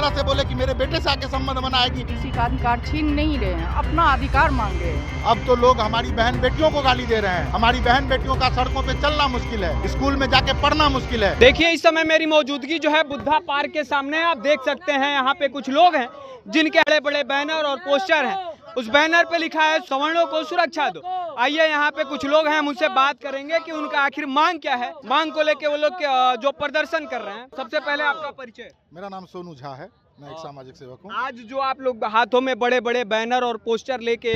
तरह से बोले कि मेरे बेटे से आके संबंध बनाएगी। किसी का अधिकार छीन नहीं रहे हैं, अपना अधिकार मांग रहे हैं। अब तो लोग हमारी बहन बेटियों को गाली दे रहे हैं। हमारी बहन बेटियों का सड़कों पे चलना मुश्किल है, स्कूल में जाके पढ़ना मुश्किल है। देखिए इस समय मेरी मौजूदगी जो है बुद्धा पार्क के सामने, आप देख सकते हैं यहाँ पे कुछ लोग हैं जिनके बड़े बड़े बैनर और पोस्टर हैं। उस बैनर पे लिखा है सवर्णों को सुरक्षा दो। आइए यहाँ पे कुछ लोग हैं, हम उनसे बात करेंगे कि उनका आखिर मांग क्या है, मांग को लेके वो लोग जो प्रदर्शन कर रहे हैं। सबसे पहले आपका परिचय। मेरा नाम सोनू झा है, मैं एक सामाजिक सेवक हूँ। आज जो आप लोग हाथों में बड़े बड़े बैनर और पोस्टर लेके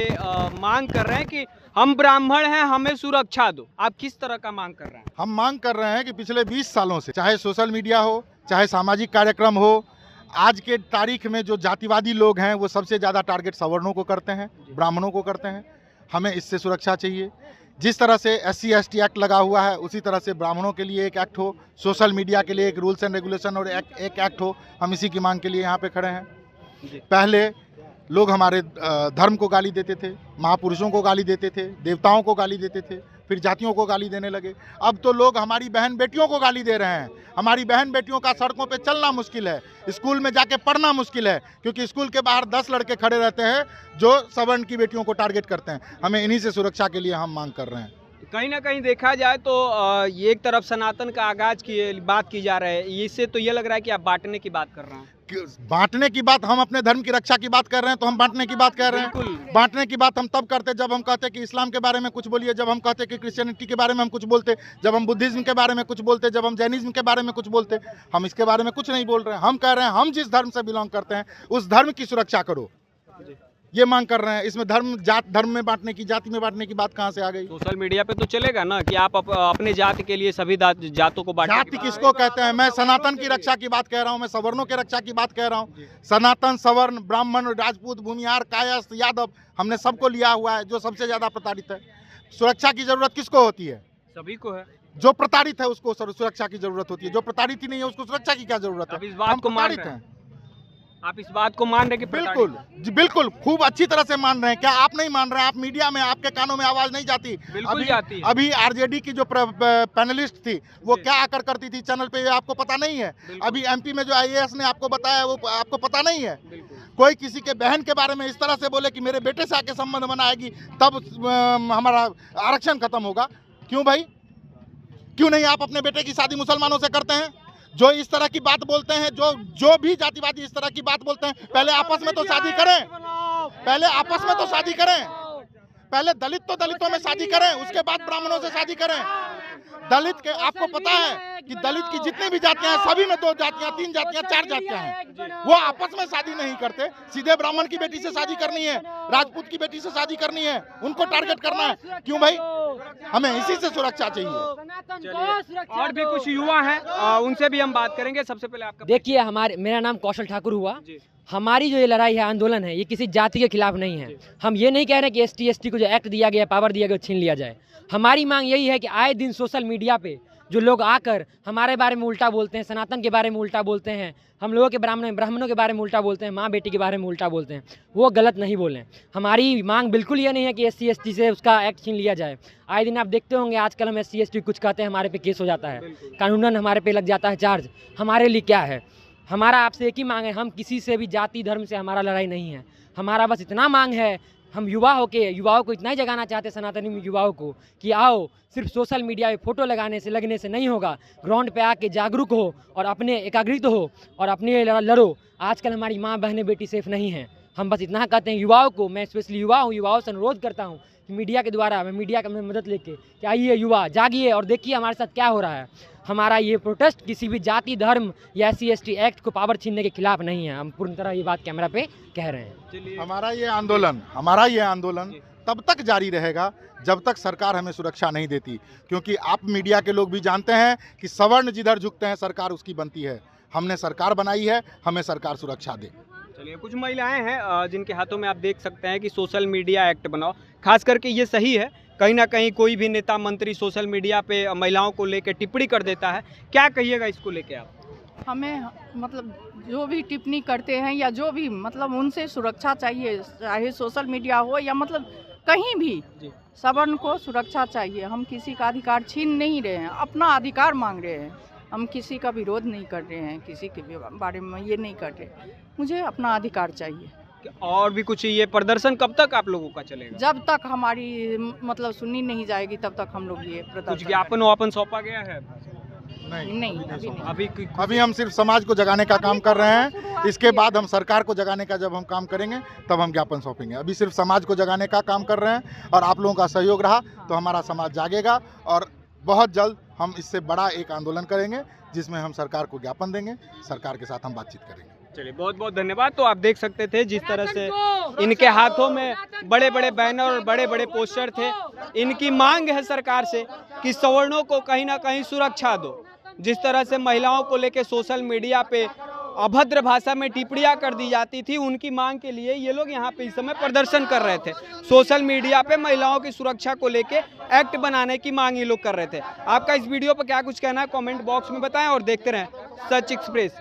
मांग कर रहे हैं कि हम ब्राह्मण हैं, हमें सुरक्षा दो, आप किस तरह का मांग कर रहे हैं? हम मांग कर रहे हैं कि पिछले 20 सालों से, चाहे सोशल मीडिया हो, चाहे सामाजिक कार्यक्रम हो, आज के तारीख में जो जातिवादी लोग हैं वो सबसे ज़्यादा टारगेट सवर्णों को करते हैं, ब्राह्मणों को करते हैं। हमें इससे सुरक्षा चाहिए। जिस तरह से SC ST एक्ट लगा हुआ है उसी तरह से ब्राह्मणों के लिए एक एक्ट हो, सोशल मीडिया के लिए एक रूल्स एंड रेगुलेशन और एक एक्ट हो। हम इसी की मांग के लिए यहाँ पे खड़े हैं। पहले लोग हमारे धर्म को गाली देते थे, महापुरुषों को गाली देते थे, देवताओं को गाली देते थे, फिर जातियों को गाली देने लगे। अब तो लोग हमारी बहन बेटियों को गाली दे रहे हैं। हमारी बहन बेटियों का सड़कों पे चलना मुश्किल है, स्कूल में जाके पढ़ना मुश्किल है, क्योंकि स्कूल के बाहर 10 लड़के खड़े रहते हैं जो सवर्ण की बेटियों को टारगेट करते हैं। हमें इन्हीं से सुरक्षा के लिए हम मांग कर रहे हैं। कहीं ना कहीं देखा जाए तो ये एक तरफ सनातन का आगाज की बात की जा रही है, इससे तो ये लग रहा है कि आप बांटने की बात कर रहे हैं। बांटने की बात, हम अपने धर्म की रक्षा की बात कर रहे हैं तो हम बांटने की बात कर रहे हैं। बांटने की बात हम तब करते जब हम कहते कि इस्लाम के बारे में कुछ बोलिए, जब हम कहते कि क्रिश्चियनिटी के बारे में हम कुछ बोलते, जब हम बुद्धिज्म के बारे में कुछ बोलते, जब हम जैनिज्म के बारे में कुछ बोलते। हम इसके बारे में कुछ नहीं बोल रहे हैं। हम कह रहे हैं हम जिस धर्म से बिलोंग करते हैं उस धर्म की सुरक्षा करो, ये मांग कर रहे हैं। इसमें धर्म में बांटने की, जाति में बांटने की बात कहाँ से आ गई? सोशल मीडिया पे तो चलेगा ना कि आप अपने जाति के लिए सभी जातों को बांट। जाति किसको कहते हैं? मैं सनातन की रक्षा की बात कह रहा हूँ, मैं सवर्णों के रक्षा की बात कह रहा हूँ। सनातन, सवर्ण, ब्राह्मण, राजपूत, भूमिहार, कायस्थ, यादव, हमने सबको लिया हुआ है। जो सबसे ज्यादा प्रताड़ित है, सुरक्षा की जरूरत किसको होती है? सभी को है। जो प्रताड़ित है उसको सुरक्षा की जरूरत होती है, जो प्रताड़ित ही नहीं है उसको सुरक्षा की क्या जरूरत है? इस बात को मान रहे हैं? आप इस बात को मान रहे हैं कि बिल्कुल जी, बिल्कुल खूब अच्छी तरह से मान रहे हैं। क्या आप नहीं मान रहे हैं? आप मीडिया में, आपके कानों में आवाज नहीं जाती? बिल्कुल जाती है। अभी RJD की जो पैनलिस्ट थी वो क्या आकर करती थी चैनल पे, आपको पता नहीं है? अभी MP में जो IAS ने आपको बताया वो आपको पता नहीं है? कोई किसी के बहन के बारे में इस तरह से बोले कि मेरे बेटे से आके संबंध बनाएगी तब हमारा आरक्षण खत्म होगा। क्यों भाई, क्यों नहीं आप अपने बेटे की शादी मुसलमानों से करते हैं? जो इस तरह की बात बोलते हैं, जो भी जातिवादी इस तरह की बात बोलते हैं, पहले आपस में तो शादी करें, पहले आपस में तो शादी करें, पहले दलित तो दलितों में शादी करें, उसके बाद ब्राह्मणों से शादी करें। दलित के, आपको पता है कि दलित की जितनी भी जातियां हैं सभी में 2 जातियां, 3 जातियां, 4 जातियां हैं। वो आपस में शादी नहीं करते, सीधे ब्राह्मण की बेटी से शादी करनी है, राजपूत की बेटी से शादी करनी है, उनको टारगेट करना है। क्यों भाई? हमें इसी से सुरक्षा चाहिए। और भी कुछ युवा हैं, उनसे भी हम बात करेंगे। सबसे पहले आपका देखिए, मेरा नाम कौशल ठाकुर हुआ। हमारी जो ये लड़ाई है, आंदोलन है, ये किसी जाति के खिलाफ नहीं है। हम ये नहीं कह रहे कि ST ST को जो एक्ट दिया गया, पावर दिया गया, छीन लिया जाए। हमारी मांग यही है कि आए दिन सोशल मीडिया पे जो लोग आकर हमारे बारे में उल्टा बोलते हैं, सनातन के बारे में उल्टा बोलते हैं, हम लोगों के ब्राह्मणों के बारे में उल्टा बोलते हैं, माँ बेटी के बारे में उल्टा बोलते हैं, वो गलत नहीं बोलें। हमारी मांग बिल्कुल ये नहीं है कि SC ST से उसका एक्ट छीन लिया जाए। आए दिन आप देखते होंगे आजकल हम SC ST कुछ कहते हैं हमारे पे केस हो जाता है, कानूनन हमारे पे लग जाता है चार्ज। हमारे लिए क्या है? हमारा आपसे एक ही मांग है, हम किसी से भी जाति धर्म से हमारा लड़ाई नहीं है। हमारा बस इतना मांग है, हम युवाओं को इतना ही जगाना चाहते हैं, सनातनी युवाओं को, कि आओ, सिर्फ सोशल मीडिया पे फोटो लगने से नहीं होगा। ग्राउंड पे आके जागरूक हो और अपने एकाग्रित हो और अपने लड़ो। आजकल हमारी माँ बहनें बेटी सेफ नहीं हैं। हम बस इतना कहते हैं युवाओं को, मैं स्पेशली युवा हूँ, युवाओं से अनुरोध करता हूँ कि मीडिया के द्वारा, मैं मीडिया का मदद लेके कि आइए युवा, जागिए और देखिए हमारे साथ क्या हो रहा है। हमारा ये प्रोटेस्ट किसी भी जाति धर्म या SC ST एक्ट को पावर छीनने के खिलाफ नहीं है। हम पूर्ण तरह ये बात कैमरा पे कह रहे हैं। हमारा ये आंदोलन तब तक जारी रहेगा जब तक सरकार हमें सुरक्षा नहीं देती, क्योंकि आप मीडिया के लोग भी जानते हैं कि सवर्ण जिधर झुकते हैं सरकार उसकी बनती है। हमने सरकार बनाई है, हमें सरकार सुरक्षा दे। चलिए, कुछ महिलाएं हैं जिनके हाथों में आप देख सकते हैं कि सोशल मीडिया एक्ट बनाओ। खास करके ये सही है, कहीं ना कहीं कोई भी नेता मंत्री सोशल मीडिया पे महिलाओं को लेकर टिप्पणी कर देता है। क्या कहिएगा इसको लेके आप? हमें मतलब जो भी टिप्पणी करते हैं या जो भी मतलब उनसे सुरक्षा चाहिए, चाहे सोशल मीडिया हो या मतलब कहीं भी सवर्ण को सुरक्षा चाहिए। हम किसी का अधिकार छीन नहीं रहे हैं, अपना अधिकार मांग रहे हैं। हम किसी का विरोध नहीं कर रहे हैं, किसी के बारे में ये नहीं कर रहे। मुझे अपना अधिकार चाहिए। और भी कुछ ये प्रदर्शन कब तक आप लोगों का चलेगा? जब तक हमारी मतलब सुनी नहीं जाएगी तब तक हम लोग ये कुछ प्रदर्शन ज्ञापन वापन सौंपा गया है? नहीं, अभी नहीं। अभी हम सिर्फ समाज को जगाने का काम कर रहे हैं। इसके बाद हम सरकार को जगाने का जब हम काम करेंगे तब हम ज्ञापन सौंपेंगे। अभी सिर्फ समाज को जगाने का काम कर रहे हैं और आप लोगों का सहयोग रहा तो हमारा समाज जागेगा और बहुत जल्द हम इससे बड़ा एक आंदोलन करेंगे जिसमें हम सरकार को ज्ञापन देंगे, सरकार के साथ हम बातचीत करेंगे। चलिए, बहुत बहुत धन्यवाद। तो आप देख सकते थे जिस तरह से इनके हाथों में बड़े बड़े बैनर और बड़े बड़े पोस्टर थे। इनकी मांग है सरकार से कि सवर्णों को कहीं ना कहीं सुरक्षा दो। जिस तरह से महिलाओं को लेकर सोशल मीडिया पे अभद्र भाषा में टिप्पणियां कर दी जाती थी, उनकी मांग के लिए ये लोग यहाँ पे इस समय प्रदर्शन कर रहे थे। सोशल मीडिया पे महिलाओं की सुरक्षा को लेके एक्ट बनाने की मांग ये लोग कर रहे थे। आपका इस वीडियो पर क्या कुछ कहना है कमेंट बॉक्स में बताएं और देखते रहें सच एक्सप्रेस।